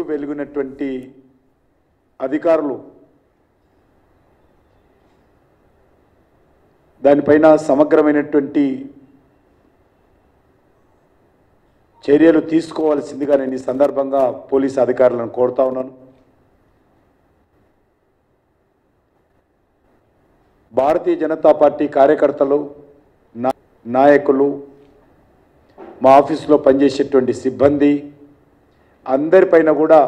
వెలుగునటువంటి అధికారులు దానిపైన సమగ్రమైనటువంటి చర్యలు తీసుకోవాల్సిందిగా నేను ఈ సందర్భంగా పోలీసు అధికారులను కోరుతా ఉన్నాను. భారతీయ జనతా పార్టీ కార్యకర్తలు, నాయకులు, మా ఆఫీసులో పనిచేసేటువంటి సిబ్బంది అందరిపైన కూడా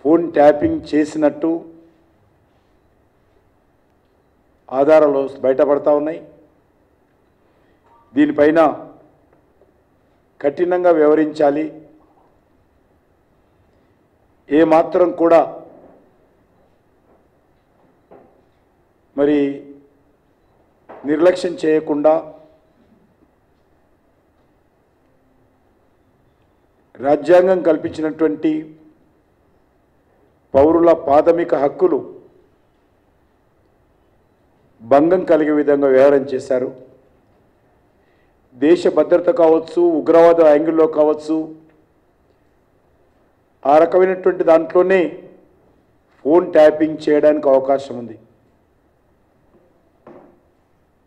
ఫోన్ ట్యాపింగ్ చేసినట్టు ఆధారాలు బయటపడతా ఉన్నాయి. దీనిపైన కఠినంగా వ్యవహరించాలి. ఏమాత్రం కూడా మరి నిర్లక్ష్యం చేయకుండా రాజ్యాంగం కల్పించినటువంటి పౌరుల ప్రాథమిక హక్కులు భంగం కలిగే విధంగా వ్యవహారం చేశారు. దేశ భద్రత కావచ్చు, ఉగ్రవాద యాంగిల్లో కావచ్చు, ఆ రకమైనటువంటి దాంట్లోనే ఫోన్ ట్యాపింగ్ చేయడానికి అవకాశం ఉంది.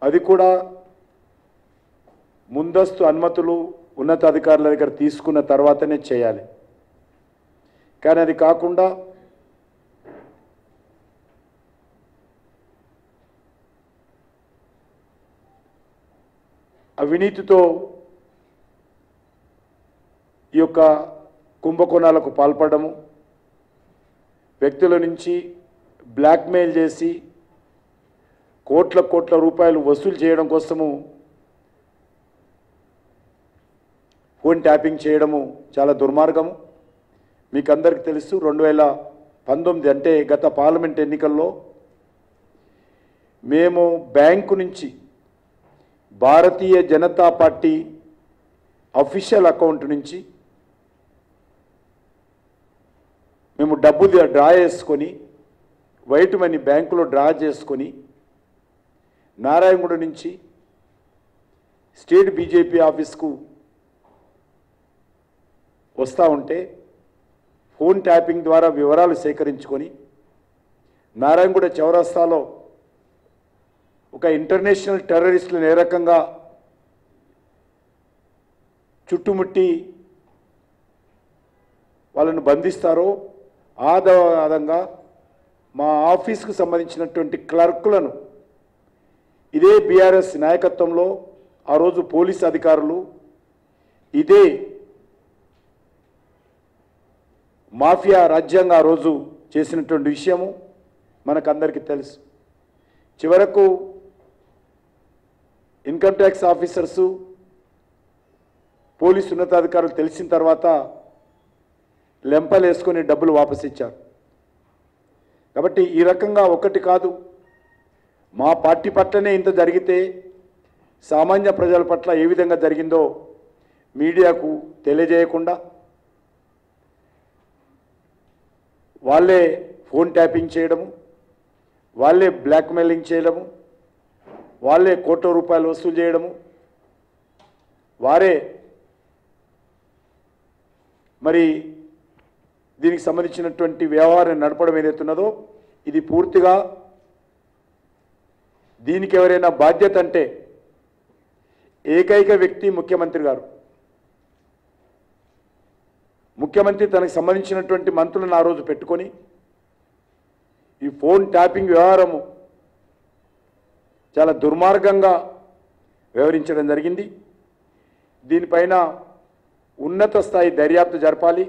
అది కూడా ముందస్తు అనుమతులు ఉన్నతాధికారుల దగ్గర తీసుకున్న తర్వాతనే చేయాలి. కానీ అది కాకుండా అవినీతితో ఈ యొక్క కుంభకోణాలకు పాల్పడము, వ్యక్తుల నుంచి బ్లాక్మెయిల్ చేసి కోట్ల రూపాయలు వసూలు చేయడం కోసము ఫోన్ ట్యాపింగ్ చేయడము చాలా దుర్మార్గము. మీకు అందరికీ తెలుసు, 2019 అంటే గత పార్లమెంట్ ఎన్నికల్లో మేము బ్యాంకు నుంచి Bharatiya Janata party official account నుంచి మేము డబ్బు డ్రా చేసుకొని, వైట్ మనీ బ్యాంకులో డ్రా చేసుకొని నారాయణగూడ నుంచి స్టేట్ బీజేపీ ఆఫీస్కు వస్తూ ఉంటే ఫోన్ ట్యాపింగ్ ద్వారా వివరాలు సేకరించుకొని నారాయణగూడ చౌరస్తాలో ఒక ఇంటర్నేషనల్ టెర్రరిస్టులను ఏ రకంగా చుట్టుముట్టి వాళ్ళను బంధిస్తారో ఆధారంగా మా ఆఫీస్కు సంబంధించినటువంటి క్లర్కులను ఇదే బీఆర్ఎస్ నాయకత్వంలో ఆ రోజు పోలీస్ అధికారులు ఇదే మాఫియా రాజ్యాంగం ఆ రోజు చేసినటువంటి విషయము మనకందరికీ తెలుసు. చివరకు ఇన్కమ్ ట్యాక్స్ ఆఫీసర్సు, పోలీసు ఉన్నతాధికారులు తెలిసిన తర్వాత లెంపలు వేసుకొని డబ్బులు వాపసు ఇచ్చారు. కాబట్టి ఈ రకంగా ఒకటి కాదు, మా పార్టీ పట్లనే ఇంత జరిగితే సామాన్య ప్రజల పట్ల ఏ విధంగా జరిగిందో మీడియాకు తెలియజేయకుండా వాళ్ళే ఫోన్ ట్యాపింగ్ చేయడము, వాళ్ళే బ్లాక్మెయిలింగ్ చేయడము, వాళ్ళే కోట్ల రూపాయలు వసూలు చేయడము, వారే మరి దీనికి సంబంధించినటువంటి వ్యవహారం నడపడం ఏదైతున్నదో ఇది పూర్తిగా దీనికి ఎవరైనా బాధ్యత అంటే ఏకైక వ్యక్తి ముఖ్యమంత్రి గారు. ముఖ్యమంత్రి తనకు సంబంధించినటువంటి మంత్రులను ఆ రోజు పెట్టుకొని ఈ ఫోన్ ట్యాపింగ్ వ్యవహారము చాలా దుర్మార్గంగా వ్యవహరించడం జరిగింది. దీనిపైన ఉన్నత స్థాయి దర్యాప్తు జరపాలి,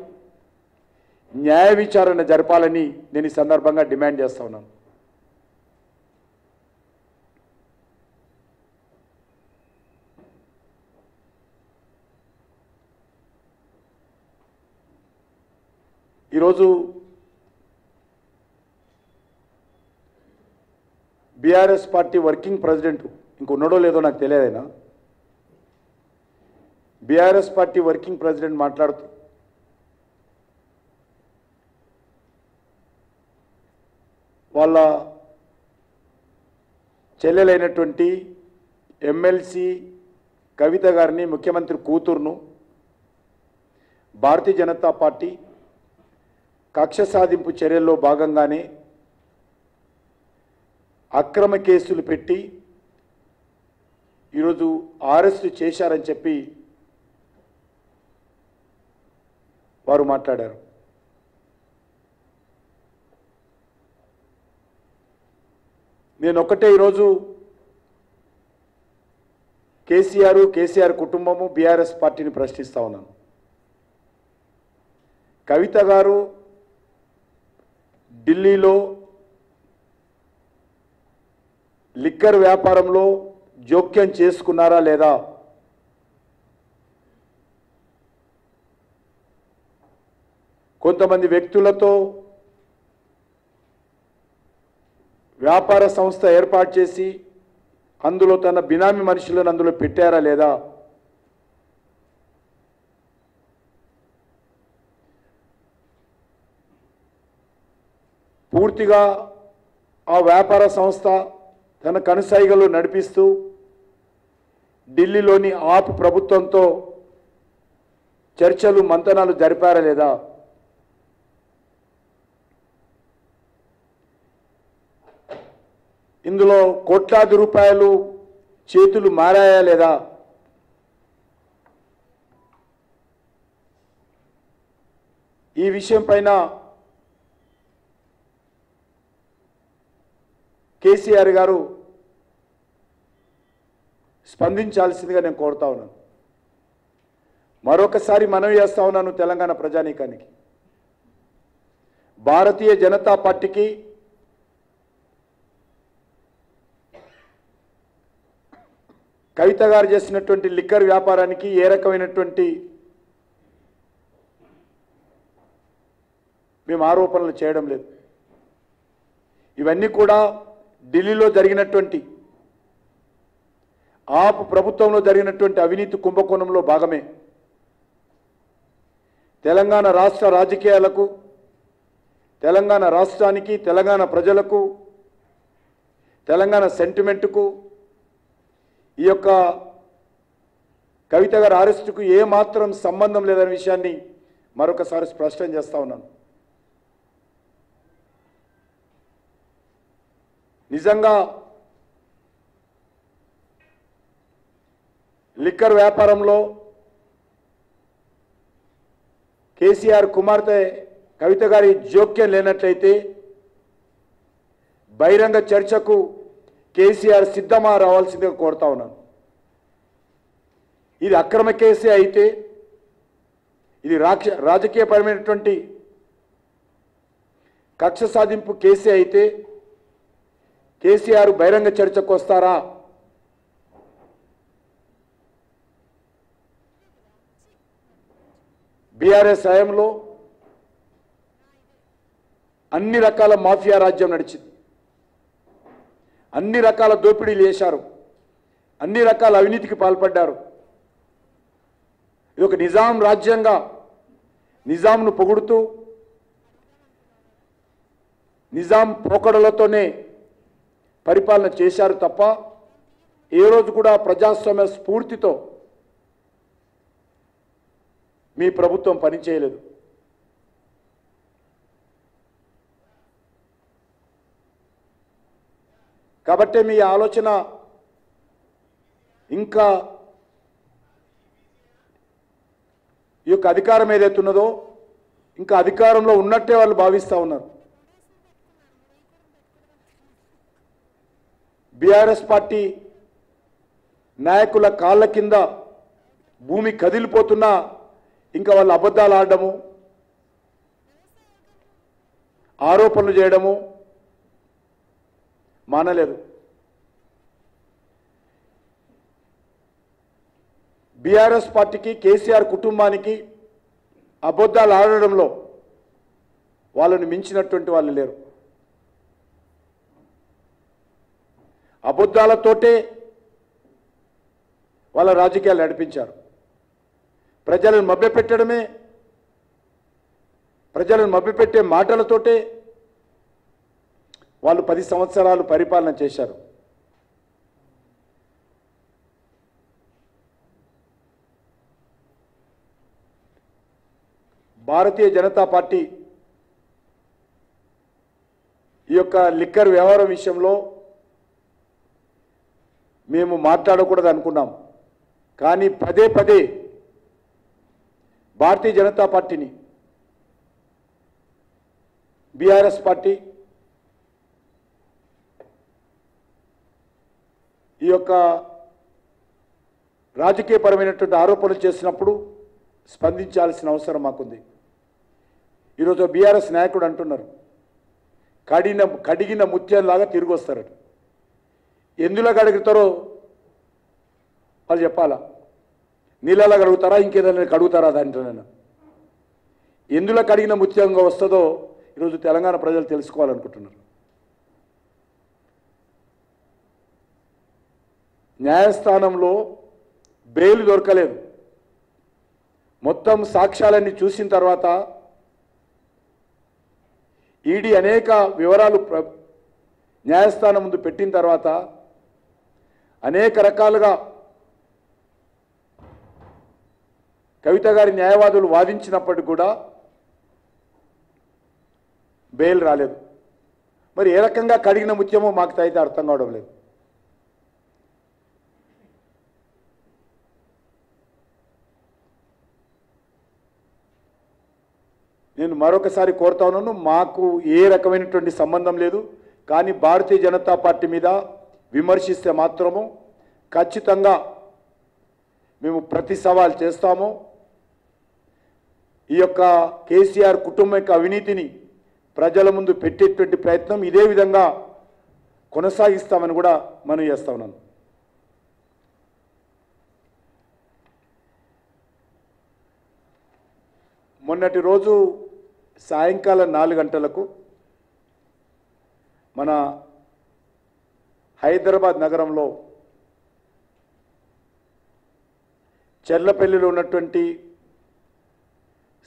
న్యాయ విచారణ జరపాలని నేను ఈ సందర్భంగా డిమాండ్ చేస్తా ఉన్నాను. ఈరోజు బీఆర్ఎస్ పార్టీ వర్కింగ్ ప్రెసిడెంట్ ఇంకొన్నడో లేదో నాకు తెలియదైనా బీఆర్ఎస్ పార్టీ వర్కింగ్ ప్రెసిడెంట్ మాట్లాడుతూ వాళ్ళ చెల్లెలైనటువంటి ఎమ్మెల్సీ కవిత గారిని, ముఖ్యమంత్రి కూతురును భారతీయ జనతా పార్టీ కక్ష సాధింపు చర్యల్లో భాగంగానే అక్రమ కేసులు పెట్టి ఈరోజు అరెస్టు చేశారని చెప్పి వారు మాట్లాడారు. నేను ఒక్కటే ఈరోజు కేసీఆర్ కుటుంబము బీఆర్ఎస్ పార్టీని ప్రశ్నిస్తా ఉన్నాను. కవిత గారు ఢిల్లీలో లిక్కర్ వ్యాపారంలో జోక్యం చేసుకున్నారా లేదా? కొంతమంది వ్యక్తులతో వ్యాపార సంస్థ ఏర్పాటు చేసి అందులో తన బినామీ మనుషులను అందులో పెట్టారా లేదా? పూర్తిగా ఆ వ్యాపార సంస్థ తన కనుసైగలు నడిపిస్తూ ఢిల్లీలోని ఆప్ ప్రభుత్వంతో చర్చలు మంతనాలు జరిపారా లేదా? ఇందులో కోట్లాది రూపాయలు చేతులు మారాయా లేదా? ఈ విషయం పైన కేసీఆర్ గారు స్పందించాల్సిందిగా నేను కోరుతా ఉన్నాను. మరొకసారి మనవి చేస్తా ఉన్నాను తెలంగాణ ప్రజానీకానికి, భారతీయ జనతా పార్టీకి కవిత గారు చేసినటువంటి లిక్కర్ వ్యాపారానికి ఏ రకమైనటువంటి మేము ఆరోపణలు చేయడం లేదు. ఇవన్నీ కూడా ఢిల్లీలో జరిగినటువంటి ఆప్ ప్రభుత్వంలో జరిగినటువంటి అవినీతి కుంభకోణంలో భాగమే. తెలంగాణ రాష్ట్ర రాజకీయాలకు, తెలంగాణ రాష్ట్రానికి, తెలంగాణ ప్రజలకు, తెలంగాణ సెంటిమెంటుకు ఈ యొక్క కవిత గారి అరెస్టుకు ఏమాత్రం సంబంధం లేదనే విషయాన్ని మరొకసారి స్పష్టం చేస్తా ఉన్నాను. నిజంగా లిక్కర్ వ్యాపారంలో కేసీఆర్ కుమార్తె కవిత గారి జోక్యం లేనట్లయితే బహిరంగ చర్చకు కేసీఆర్ సిద్ధమా రావాల్సిందిగా కోరుతా ఉన్నాను. ఇది అక్రమ కేసే అయితే, ఇది రాజకీయపరమైనటువంటి కక్ష సాధింపు కేసే అయితే కేసీఆర్ బహిరంగ చర్చకు వస్తారా? బీఆర్ఎస్ హయాంలో అన్ని రకాల మాఫియా రాజ్యం నడిచింది, అన్ని రకాల దోపిడీలు చేశారు, అన్ని రకాల అవినీతికి పాల్పడ్డారు. ఇది ఒక నిజాం రాజ్యంగా నిజాంను పొగుడుతూ నిజాం పోకడలతోనే పరిపాలన చేశారు తప్ప ఏ రోజు కూడా ప్రజాస్వామ్య స్ఫూర్తితో మీ ప్రభుత్వం పనిచేయలేదు. కాబట్టి మీ ఆలోచన ఇంకా ఈ యొక్క అధికారం ఏదైతే ఉన్నదో ఇంకా అధికారంలో ఉన్నట్టే వాళ్ళు భావిస్తూ ఉన్నారు. బీఆర్ఎస్ పార్టీ నాయకుల కాళ్ళ కింద భూమి కదిలిపోతున్నా ఇంకా వాళ్ళు అబద్ధాలు ఆడడము, ఆరోపణలు చేయడము మానలేదు. బీఆర్ఎస్ పార్టీకి, కేసీఆర్ కుటుంబానికి అబద్ధాలు ఆడడంలో వాళ్ళని మించినటువంటి వాళ్ళు లేరు. అబద్ధాలతోటే వాళ్ళ రాజకీయాలు నడిపించారు. ప్రజలను మభ్యపెట్టడమే, ప్రజలను మభ్యపెట్టే మాటలతోటే వాళ్ళు 10 సంవత్సరాలు పరిపాలన చేశారు. భారతీయ జనతా పార్టీ ఈ యొక్క లిక్కర్ వ్యవహారం విషయంలో మేము మాట్లాడకూడదు అనుకున్నాం. కానీ పదే పదే భారతీయ జనతా పార్టీని, బీఆర్ఎస్ పార్టీ ఈ యొక్క రాజకీయపరమైనటువంటి ఆరోపణలు చేసినప్పుడు స్పందించాల్సిన అవసరం మాకుంది. ఈరోజు బీఆర్ఎస్ నాయకుడు అంటున్నారు, కడిగిన ముత్యంలాగా తిరిగి వస్తారట. ఎందులో కడుగుతారో వాళ్ళు చెప్పాలా? నీళ్ళలా కడుగుతారా, ఇంకేదైనా కడుగుతారా? దాంట్లోనైనా ఎందులో కడిగిన ముత్యంగా వస్తుందో ఈరోజు తెలంగాణ ప్రజలు తెలుసుకోవాలనుకుంటున్నారు. న్యాయస్థానంలో బెయిల్ దొరకలేదు. మొత్తం సాక్ష్యాలన్నీ చూసిన తర్వాత ఈడీ అనేక వివరాలు న్యాయస్థానం ముందు పెట్టిన తర్వాత అనేక రకాలుగా కవిత గారి న్యాయవాదులు వాదించినప్పటికీ కూడా బెయిల్ రాలేదు. మరి ఏ రకంగా కడిగిన ముత్యమో మాకు అయితే అర్థం కావడం లేదు. నేను మరొకసారి కోరుతా ఉన్నాను, మాకు ఏ రకమైనటువంటి సంబంధం లేదు. కానీ భారతీయ జనతా పార్టీ మీద విమర్శిస్తే మాత్రము ఖచ్చితంగా మేము ప్రతి సవాల్ చేస్తాము. ఈ యొక్క కేసీఆర్ కుటుంబం యొక్క అవినీతిని ప్రజల ముందు పెట్టేటువంటి ప్రయత్నం ఇదే విధంగా కొనసాగిస్తామని కూడా మనం చేస్తా ఉన్నాను. మొన్నటి రోజు సాయంకాలం 4 గంటలకు మన హైదరాబాద్ నగరంలో చెర్లపల్లిలో ఉన్నటువంటి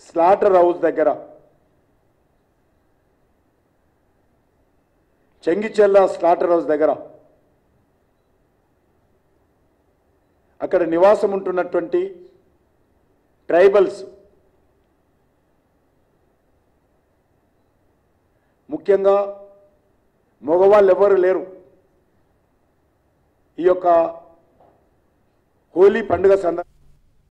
స్లాటర్ హౌస్ దగ్గర, చెంగిచెర్ల స్లాటర్ హౌస్ దగ్గర అక్కడ నివాసం ఉంటున్నటువంటి ట్రైబల్స్, ముఖ్యంగా మగవాళ్ళు ఎవరు లేరు, ఈ యొక్క హోలీ పండుగ సందర్భంగా